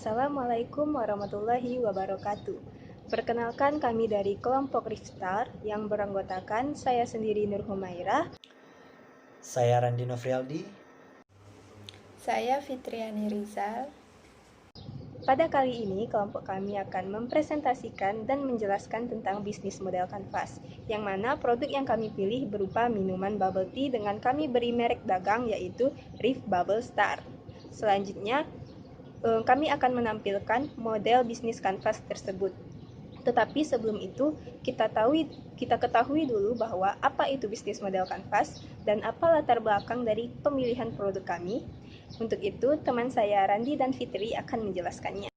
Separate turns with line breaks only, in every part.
Assalamualaikum warahmatullahi wabarakatuh. Perkenalkan, kami dari kelompok Rifstar yang beranggotakan saya sendiri Nur Humairah.
Saya Randi Novrialdi.
Saya Fitriani Rizal.
Pada kali ini, kelompok kami akan mempresentasikan dan menjelaskan tentang bisnis model kanvas, yang mana produk yang kami pilih berupa minuman bubble tea dengan kami beri merek dagang yaitu Reef Bubble Star. Selanjutnya, kami akan menampilkan model bisnis kanvas tersebut. Tetapi sebelum itu, kita ketahui dulu bahwa apa itu bisnis model kanvas dan apa latar belakang dari pemilihan produk kami. Untuk itu, teman saya Randi dan Fitri akan menjelaskannya.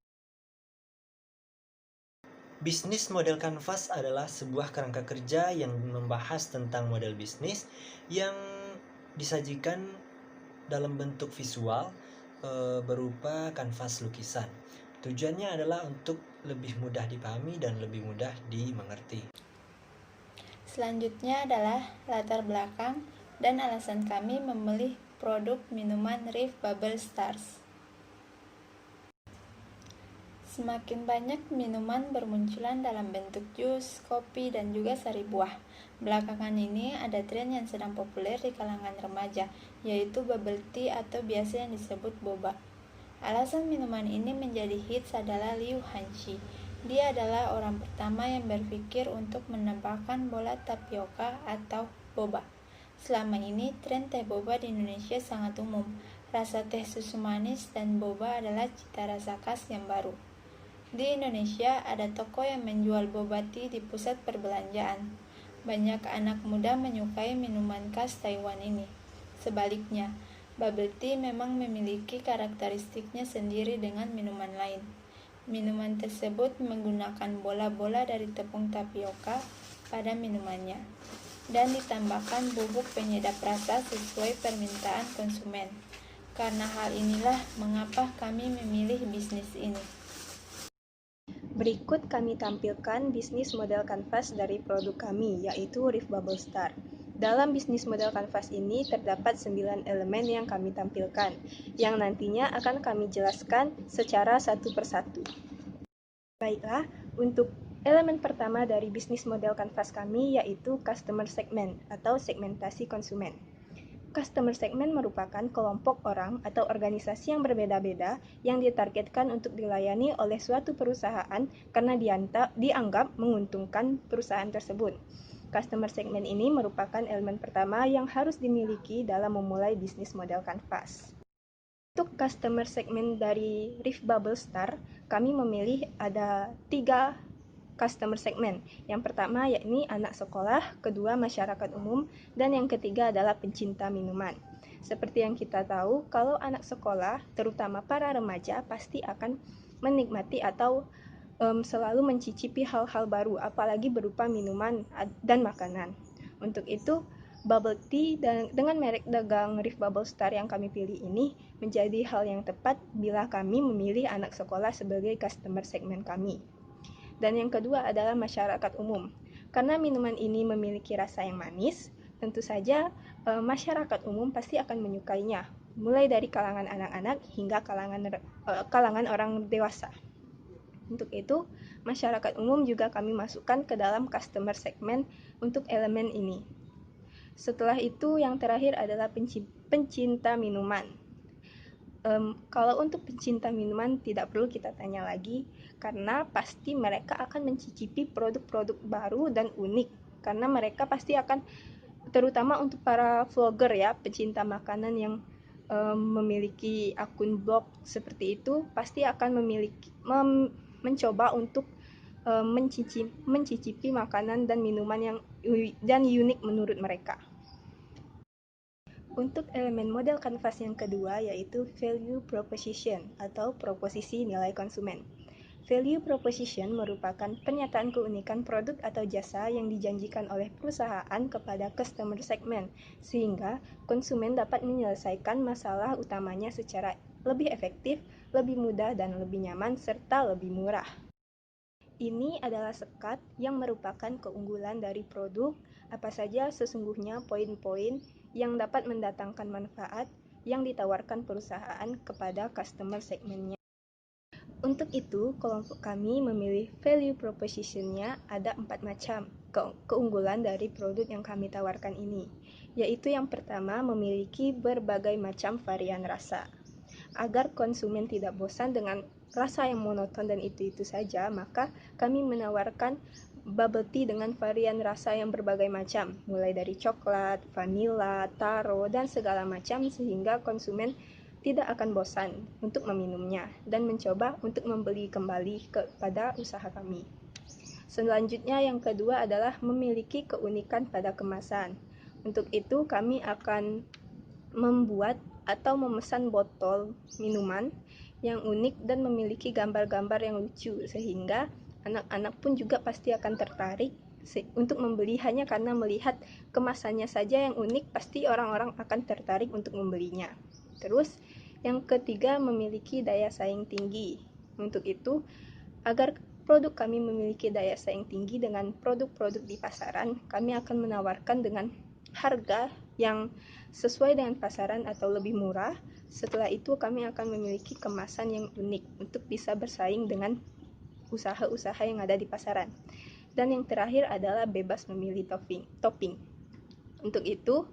Bisnis model kanvas adalah sebuah kerangka kerja yang membahas tentang model bisnis yang disajikan dalam bentuk visual berupa kanvas lukisan. Tujuannya adalah untuk lebih mudah dipahami dan lebih mudah dimengerti.
Selanjutnya adalah latar belakang dan alasan kami memilih produk minuman Reef Bubble Stars. Semakin banyak minuman bermunculan dalam bentuk jus, kopi, dan juga sari buah. Belakangan ini ada tren yang sedang populer di kalangan remaja, yaitu bubble tea atau biasa yang disebut boba. Alasan minuman ini menjadi hits adalah Liu Hanxi. Dia adalah orang pertama yang berpikir untuk menambahkan bola tapioka atau boba. Selama ini, tren teh boba di Indonesia sangat umum. Rasa teh susu manis dan boba adalah cita rasa khas yang baru. Di Indonesia, ada toko yang menjual boba tea di pusat perbelanjaan. Banyak anak muda menyukai minuman khas Taiwan ini. Sebaliknya, bubble tea memang memiliki karakteristiknya sendiri dengan minuman lain. Minuman tersebut menggunakan bola-bola dari tepung tapioka pada minumannya dan ditambahkan bubuk penyedap rasa sesuai permintaan konsumen. Karena hal inilah mengapa kami memilih bisnis ini.
Berikut kami tampilkan bisnis model kanvas dari produk kami, yaitu Reef Bubble Star. Dalam bisnis model kanvas ini terdapat 9 elemen yang kami tampilkan, yang nantinya akan kami jelaskan secara satu persatu. Baiklah, untuk elemen pertama dari bisnis model kanvas kami yaitu customer segment atau segmentasi konsumen. Customer segment merupakan kelompok orang atau organisasi yang berbeda-beda yang ditargetkan untuk dilayani oleh suatu perusahaan karena dianggap menguntungkan perusahaan tersebut. Customer segment ini merupakan elemen pertama yang harus dimiliki dalam memulai bisnis model kanvas. Untuk customer segment dari Reef Bubble Star, kami memilih ada 3 customer segment. Yang pertama yakni anak sekolah, kedua masyarakat umum, dan yang ketiga adalah pencinta minuman. Seperti yang kita tahu, kalau anak sekolah, terutama para remaja, pasti akan menikmati atau selalu mencicipi hal-hal baru, apalagi berupa minuman dan makanan. Untuk itu, bubble tea dengan merek dagang Reef Bubble Star yang kami pilih ini menjadi hal yang tepat bila kami memilih anak sekolah sebagai customer segment kami. Dan yang kedua adalah masyarakat umum. Karena minuman ini memiliki rasa yang manis, tentu saja masyarakat umum pasti akan menyukainya, mulai dari kalangan anak-anak hingga kalangan orang dewasa. Untuk itu, masyarakat umum juga kami masukkan ke dalam customer segment untuk elemen ini. Setelah itu, yang terakhir adalah pencinta minuman. Kalau untuk pencinta minuman tidak perlu kita tanya lagi, karena pasti mereka akan mencicipi produk-produk baru dan unik, karena mereka pasti akan, terutama untuk para vlogger ya, pecinta makanan yang memiliki akun blog seperti itu, pasti akan mencoba untuk mencicipi makanan dan minuman yang unik menurut mereka. Untuk elemen model kanvas yang kedua yaitu value proposition atau proposisi nilai konsumen. Value proposition merupakan pernyataan keunikan produk atau jasa yang dijanjikan oleh perusahaan kepada customer segment, sehingga konsumen dapat menyelesaikan masalah utamanya secara lebih efektif, lebih mudah dan lebih nyaman, serta lebih murah. Ini adalah sekat yang merupakan keunggulan dari produk, apa saja sesungguhnya poin-poin yang dapat mendatangkan manfaat yang ditawarkan perusahaan kepada customer segmentnya. Untuk itu, kelompok kami memilih value proposition-nya ada 4 macam keunggulan dari produk yang kami tawarkan ini, yaitu yang pertama memiliki berbagai macam varian rasa. Agar konsumen tidak bosan dengan rasa yang monoton dan itu-itu saja, maka kami menawarkan bubble tea dengan varian rasa yang berbagai macam, mulai dari coklat, vanila, taro, dan segala macam sehingga konsumen tidak akan bosan untuk meminumnya dan mencoba untuk membeli kembali kepada usaha kami. Selanjutnya yang kedua adalah memiliki keunikan pada kemasan. Untuk itu kami akan membuat atau memesan botol minuman yang unik dan memiliki gambar-gambar yang lucu sehingga anak-anak pun juga pasti akan tertarik untuk membeli hanya karena melihat kemasannya saja yang unik, pasti orang-orang akan tertarik untuk membelinya. Terus yang ketiga memiliki daya saing tinggi. Untuk itu, agar produk kami memiliki daya saing tinggi dengan produk-produk di pasaran, kami akan menawarkan dengan harga yang sesuai dengan pasaran atau lebih murah. Setelah itu kami akan memiliki kemasan yang unik untuk bisa bersaing dengan usaha-usaha yang ada di pasaran. Dan yang terakhir adalah bebas memilih topping. Untuk itu,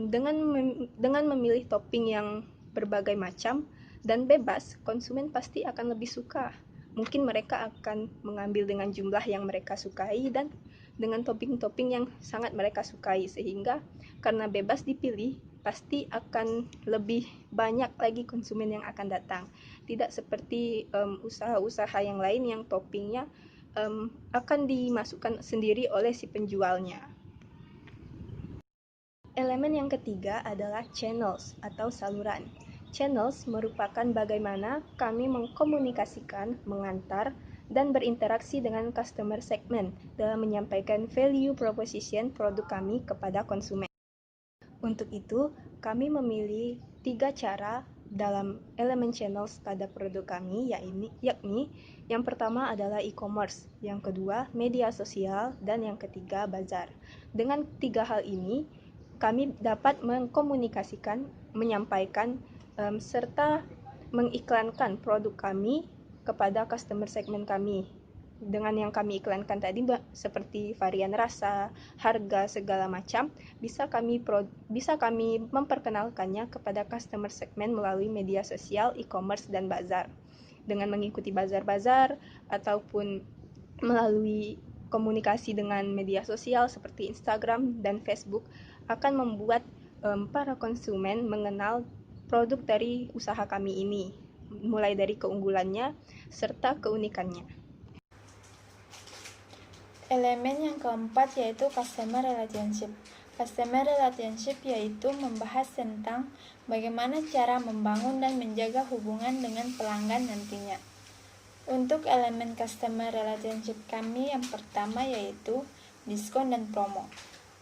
dengan memilih topping yang berbagai macam dan bebas, konsumen pasti akan lebih suka. Mungkin mereka akan mengambil dengan jumlah yang mereka sukai dan dengan topping-topping yang sangat mereka sukai, sehingga karena bebas dipilih, pasti akan lebih banyak lagi konsumen yang akan datang. Tidak seperti usaha-usaha yang lain yang toppingnya akan dimasukkan sendiri oleh si penjualnya. Elemen yang ketiga adalah channels atau saluran. Channels merupakan bagaimana kami mengkomunikasikan, mengantar, dan berinteraksi dengan customer segment dalam menyampaikan value proposition produk kami kepada konsumen. Untuk itu, kami memilih 3 cara dalam elemen channels pada produk kami, yakni yang pertama adalah e-commerce, yang kedua media sosial, dan yang ketiga bazar. Dengan 3 hal ini, kami dapat mengkomunikasikan, menyampaikan, serta mengiklankan produk kami kepada customer segment kami. Dengan yang kami iklankan tadi seperti varian rasa, harga, segala macam, bisa kami memperkenalkannya kepada customer segment melalui media sosial, e-commerce, dan bazar. Dengan mengikuti bazar-bazar ataupun melalui komunikasi dengan media sosial seperti Instagram dan Facebook akan membuat para konsumen mengenal produk dari usaha kami ini, mulai dari keunggulannya serta keunikannya.
Elemen yang keempat yaitu customer relationship. Customer relationship yaitu membahas tentang bagaimana cara membangun dan menjaga hubungan dengan pelanggan nantinya. Untuk elemen customer relationship kami yang pertama yaitu diskon dan promo.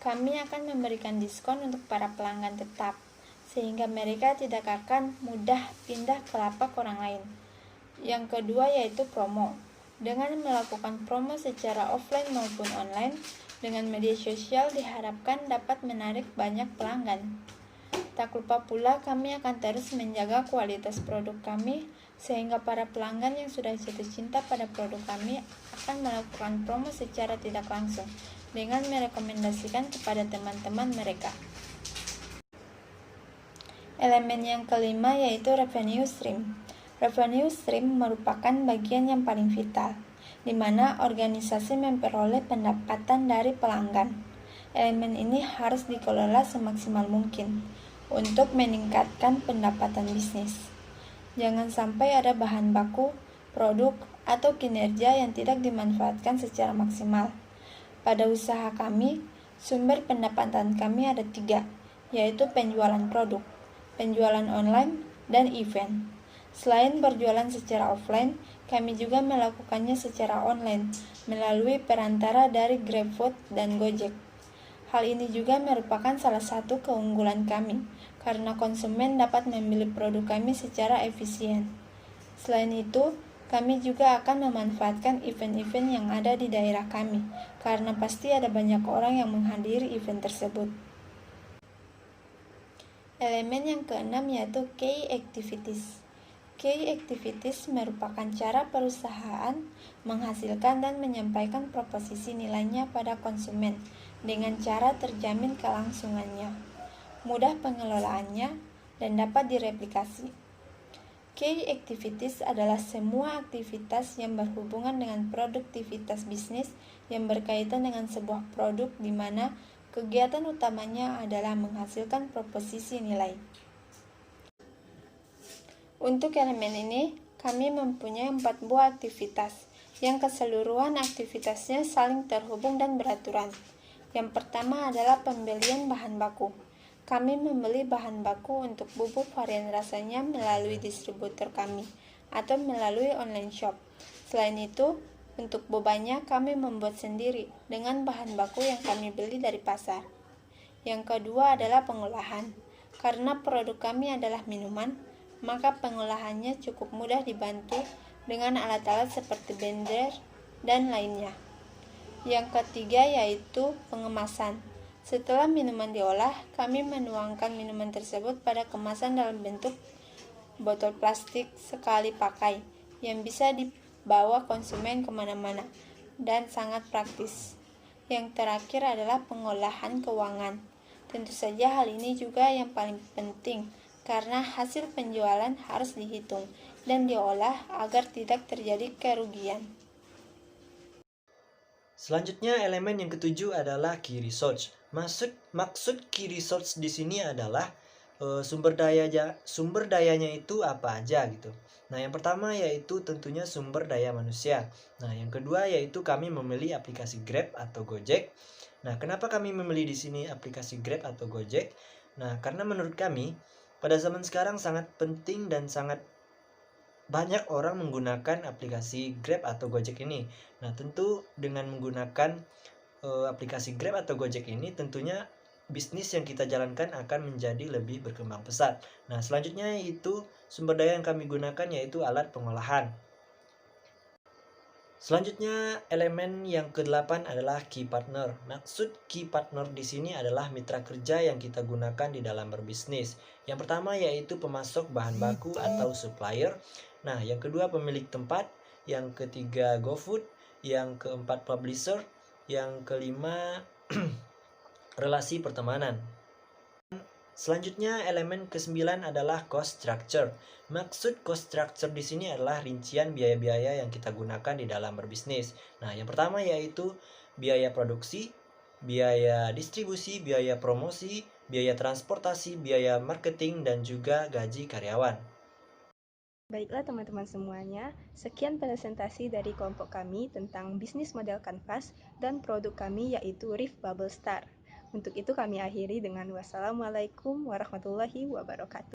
Kami akan memberikan diskon untuk para pelanggan tetap, sehingga mereka tidak akan mudah pindah ke lapak orang lain. Yang kedua yaitu promo. Dengan melakukan promo secara offline maupun online, dengan media sosial diharapkan dapat menarik banyak pelanggan. Tak lupa pula kami akan terus menjaga kualitas produk kami, sehingga para pelanggan yang sudah jatuh cinta pada produk kami akan melakukan promo secara tidak langsung, dengan merekomendasikan kepada teman-teman mereka. Elemen yang kelima yaitu revenue stream. Revenue stream merupakan bagian yang paling vital, di mana organisasi memperoleh pendapatan dari pelanggan. Elemen ini harus dikelola semaksimal mungkin untuk meningkatkan pendapatan bisnis. Jangan sampai ada bahan baku, produk, atau kinerja yang tidak dimanfaatkan secara maksimal. Pada usaha kami, sumber pendapatan kami ada 3, yaitu penjualan produk, penjualan online, dan event. Selain berjualan secara offline, kami juga melakukannya secara online melalui perantara dari GrabFood dan Gojek. Hal ini juga merupakan salah satu keunggulan kami, karena konsumen dapat memilih produk kami secara efisien. Selain itu, kami juga akan memanfaatkan event-event yang ada di daerah kami, karena pasti ada banyak orang yang menghadiri event tersebut. Elemen yang keenam yaitu key activities. Key activities merupakan cara perusahaan menghasilkan dan menyampaikan proposisi nilainya pada konsumen dengan cara terjamin kelangsungannya, mudah pengelolaannya, dan dapat direplikasi. Key activities adalah semua aktivitas yang berhubungan dengan produktivitas bisnis yang berkaitan dengan sebuah produk di mana kegiatan utamanya adalah menghasilkan proposisi nilai. Untuk elemen ini, kami mempunyai 4 buah aktivitas, yang keseluruhan aktivitasnya saling terhubung dan beraturan. Yang pertama adalah pembelian bahan baku. Kami membeli bahan baku untuk bubuk varian rasanya melalui distributor kami, atau melalui online shop. Selain itu, untuk bobanya kami membuat sendiri dengan bahan baku yang kami beli dari pasar. Yang kedua adalah pengolahan. Karena produk kami adalah minuman, maka pengolahannya cukup mudah dibantu dengan alat-alat seperti blender dan lainnya. Yang ketiga yaitu pengemasan. Setelah minuman diolah, kami menuangkan minuman tersebut pada kemasan dalam bentuk botol plastik sekali pakai yang bisa dibawa konsumen kemana-mana dan sangat praktis. Yang terakhir adalah pengolahan keuangan. Tentu saja hal ini juga yang paling penting, karena hasil penjualan harus dihitung dan diolah agar tidak terjadi kerugian.
Selanjutnya elemen yang ketujuh adalah key resource. Maksud key resource di sini adalah sumber dayanya itu apa aja gitu. Nah, yang pertama yaitu tentunya sumber daya manusia. Nah, yang kedua yaitu kami memilih aplikasi Grab atau Gojek. Nah, kenapa kami memilih di sini aplikasi Grab atau Gojek? Nah, karena menurut kami pada zaman sekarang sangat penting dan sangat banyak orang menggunakan aplikasi Grab atau Gojek ini. Nah, tentu dengan menggunakan aplikasi Grab atau Gojek ini tentunya bisnis yang kita jalankan akan menjadi lebih berkembang pesat. Nah, selanjutnya yaitu sumber daya yang kami gunakan yaitu alat pengolahan. Selanjutnya, elemen yang ke-8 adalah key partner. Maksud key partner di sini adalah mitra kerja yang kita gunakan di dalam berbisnis. Yang pertama yaitu pemasok bahan baku atau supplier. Nah, yang kedua pemilik tempat, yang ketiga GoFood, yang keempat publisher, yang kelima relasi pertemanan. Selanjutnya elemen ke-9 adalah cost structure. Maksud cost structure di sini adalah rincian biaya-biaya yang kita gunakan di dalam berbisnis. Nah, yang pertama yaitu biaya produksi, biaya distribusi, biaya promosi, biaya transportasi, biaya marketing, dan juga gaji karyawan.
Baiklah teman-teman semuanya, sekian presentasi dari kelompok kami tentang bisnis model kanvas dan produk kami yaitu Reef Bubble Star. Untuk itu kami akhiri dengan wassalamualaikum warahmatullahi wabarakatuh.